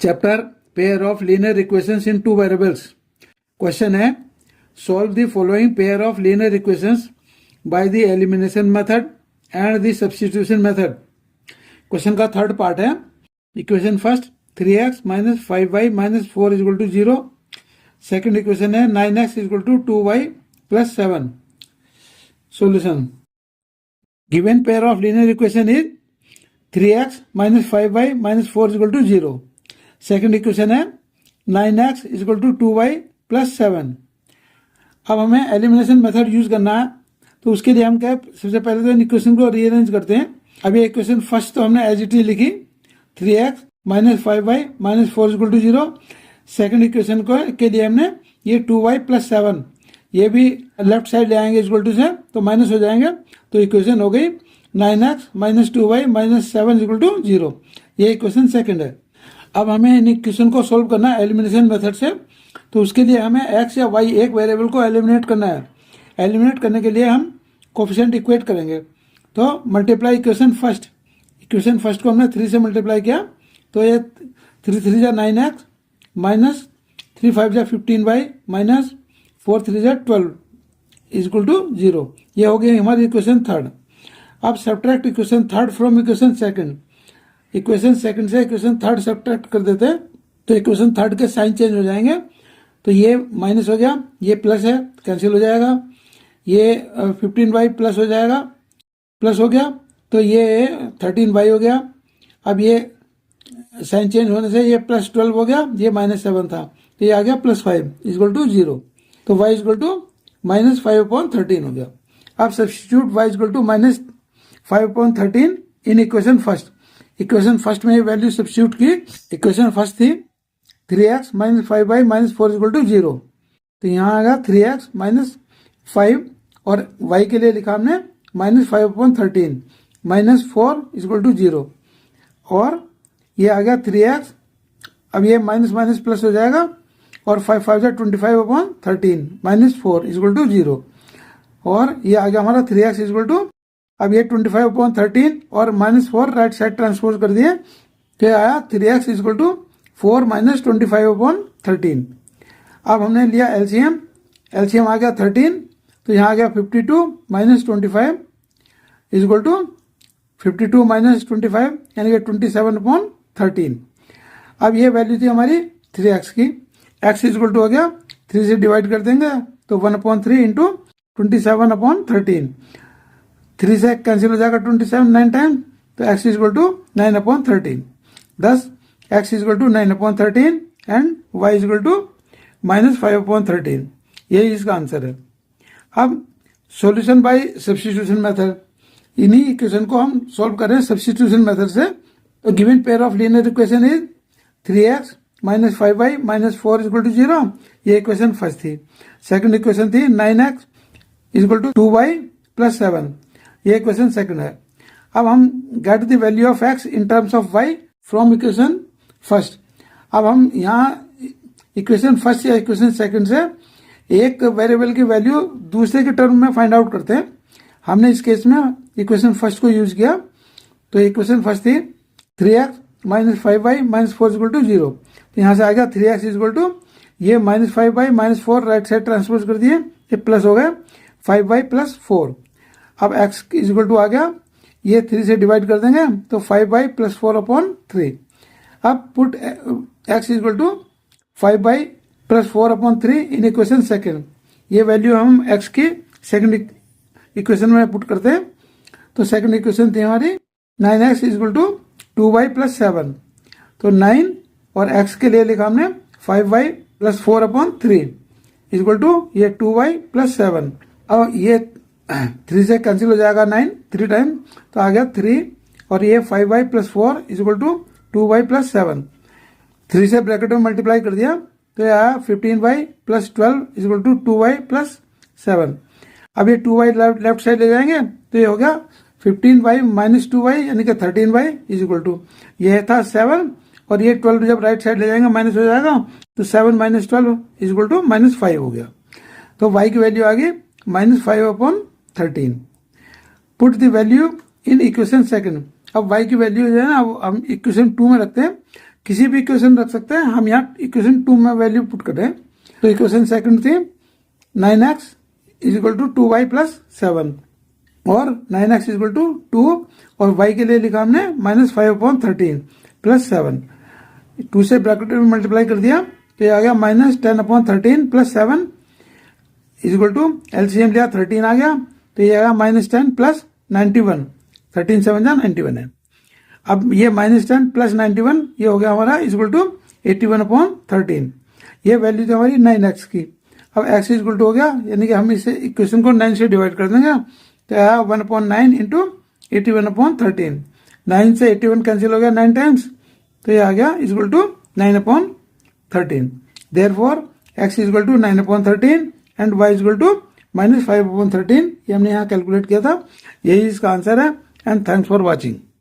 Chapter pair of linear equations in two variables. Question है solve the following pair of linear equations by the elimination method and the substitution method. Question का third part है। Equation first 3x minus 5y minus 4 is equal to 0। Second equation है 9x is equal to 2y plus 7। Solution given pair of linear equation is 3x minus 5y minus 4 is equal to 0। Second equation है 9x is equal to 2y plus 7। अब हमें elimination method use करना है, तो उसके लिए हम क्या सबसे पहले तो इन इक्वेशन को रीअरेंज करते हैं। अब ये इक्वेशन फर्स्ट तो हमने एज इट इज लिखी 3x minus 5y minus 4 is equal to 0। Second equation को के लिए हमने ये 2y प्लस 7 ये भी लेफ्ट साइड ले आएंगे इक्वल टू से, तो माइनस हो जाएंगे। तो इक्वेशन हो गई 9x minus 2y minus 7 equal to 0। ये इक्वेशन सेकंड है। अब हमें इन इक्वेशन को सोल्व करना है एलिमिनेशन मेथड से, तो उसके लिए हमें x या y एक वेरिएबल को एलिमिनेट करना है। एलिमिनेट करने के लिए हम कोफिशिएंट इक्वेट करेंगे, तो मल्टीप्लाई इक्वेशन फर्स्ट को हमने 3 से मल्टीप्लाई किया, तो ये 3 3 जा 9x माइनस 3 5 जा 15y माइनस 4 3 जा 12 इज इक्वल टू 0। ये हो गई हमारी इक्वेशन थर्ड। अब subtract equation third from equation second. Equation second से इक्वेशन थर्ड सब्ट्रैक्ट कर देते हैं, तो इक्वेशन थर्ड के साइन चेंज हो जाएंगे। तो ये माइनस हो गया, ये प्लस है कैंसिल हो जाएगा, ये 15y प्लस हो जाएगा, प्लस हो गया, तो ये 13y हो गया। अब ये साइन चेंज होने से ये प्लस 12 हो गया, ये माइनस 7 था, तो ये आ गया प्लस 5 इक्वल टू 0। तो y इक्वल टू माइनस 5/13 हो गया। अब substitute y equal to minus 5/13 in equation first. Equation first में वैल्यू सब्स्टिट्यूट की। इक्वेशन फर्स्ट थी 3x minus 5y minus 4 equal to 0। तो यहाँ आ गया 3x माइनस 5 और y के लिए लिखा हमने माइनस 5/13 माइनस 4 इक्वल टू 0। और ये आ गया 3x, अब ये माइनस माइनस प्लस हो जाएगा और 5 5 जा 25/13 माइनस 4 इक्वल टू 0। और ये आ गया हमारा 3x इक्वल टू, अब ये 25/13 और माइनस 4 राइट साइड ट्रांसपोज कर दिए, तो आया 3x इक्वल टू 4 माइनस 25/13। अब हमने लिया एलसीएम आ गया 13, तो यहाँ आ गया 52 माइनस 25 इक्वल टू 52 माइनस 25 यानी कि 27/13। अब ये वैल्यू थी हमारी 3x की। x इक्वल टू हो गया 3 से डिवाइड कर देंगे, तो 1/3 इंटू 27/13। 3 से कैंसिल हो जाएगा 27 9 टाइम, तो x equal to 9/13। thus x equal to 9/13 and y equal to minus 5/13। यही इसका आंसर है। अब सॉल्यूशन बाय सब्स्टिट्यूशन मेथड, इन्हीं इक्वेशन को हम सॉल्व कर रहे हैं सब्स्टिट्यूशन मेथड से। तो given pair of linear equation is 3x minus 5y minus 4 equal to 0। ये इक्वेशन फर्स्ट थी। सेकंड इक्वेशन थी 9x equal to 2y plus 7। ये इक्वेशन सेकंड है। अब हम get the value of x in terms of y from equation first. अब हम यहाँ इक्वेशन फर्स्ट या इक्वेशन सेकंड से एक वेरिएबल की वैल्यू दूसरे के टर्म में फाइंड आउट करते हैं। हमने इस केस में इक्वेशन फर्स्ट को यूज किया, तो इक्वेशन फर्स्ट थी 3x minus 5y minus 4 equal to 0। तो यहाँ से आ गया 3x इक्वल टू ये minus 5y minus 4 right side transpose कर दिए, ये प्लस हो गया 5y प्लस 4। अब x इक्वल टू आ गया, ये 3 से डिवाइड कर देंगे, तो 5y प्लस 4/3। अब put x equal to 5y plus 4/3 in equation second. ये वैल्यू हम x की सेकेंड इक्वेशन में पुट करते हैं। तो सेकेंड इक्वेशन थी हमारी 9x equal to 2y plus 7। तो 9 और x के लिए लिखा हमने 5y प्लस 4/3 इक्वल टू ये 2y प्लस 7। अब ये 3 से कैंसिल हो जाएगा 9 3 टाइम, तो आ गया 3 और ये 5y plus 4 equal to 2y plus 7। 3 से ब्रैकेट में मल्टीप्लाई कर दिया, तो ये आया 15y plus 12 equal to 2y plus 7। अब ये 2y लेफ्ट साइड ले जाएंगे, तो ये हो गया 15y माइनस 2y यानी कि 13y इज इक्वल टू, ये था 7 और ये 12 जब राइट साइड ले जाएंगे माइनस हो जाएगा, तो 7 minus 12 is equal to minus 5 हो गया। तो y की वैल्यू आ गई माइनस 5/13। Put the value in equation second. अब y की वैल्यू जो है ना, हम इक्वेशन 2 में रखते हैं किसी भी इक्वेशन रख सकते हैं। हम यहाँ इक्वेशन 2 में वैल्यू पुट कर रहे हैं। तो इक्वेशन सेकंड थी 9x is equal to 2y plus 7 और 9x इज इक्वल टू 2 और y के लिए लिखा हमने -5/13 प्लस 7। 2 से ब्रैकेट में मल्टीप्लाई कर दिया तो ये आ गया -10/13 plus 7 is equal to LCM लिया 13 आ गया तो ये आ गया -10 प्लस 91। 13 7 जा 91 है। अब ये -10 प्लस 91 ये हो गया हमारा इज इक्वल टू 81/13। ये वैल्यू थी हमारी 9x की। अब x इज इक्वल टू हो गया, यानी कि हम इसे इक्वेशन को 9 से डिवाइड कर देंगे तो आया 1/9 इंटू 81/13। 9 से 81 कैंसिल हो गया 9 टाइम्स तो ये आ गया is equal to 9/13। Therefore x is equal to 9/13 and y is equal to -5/13। ये हमने यहाँ कैलकुलेट किया था। यही इसका आंसर है एंड थैंक्स फॉर वॉचिंग।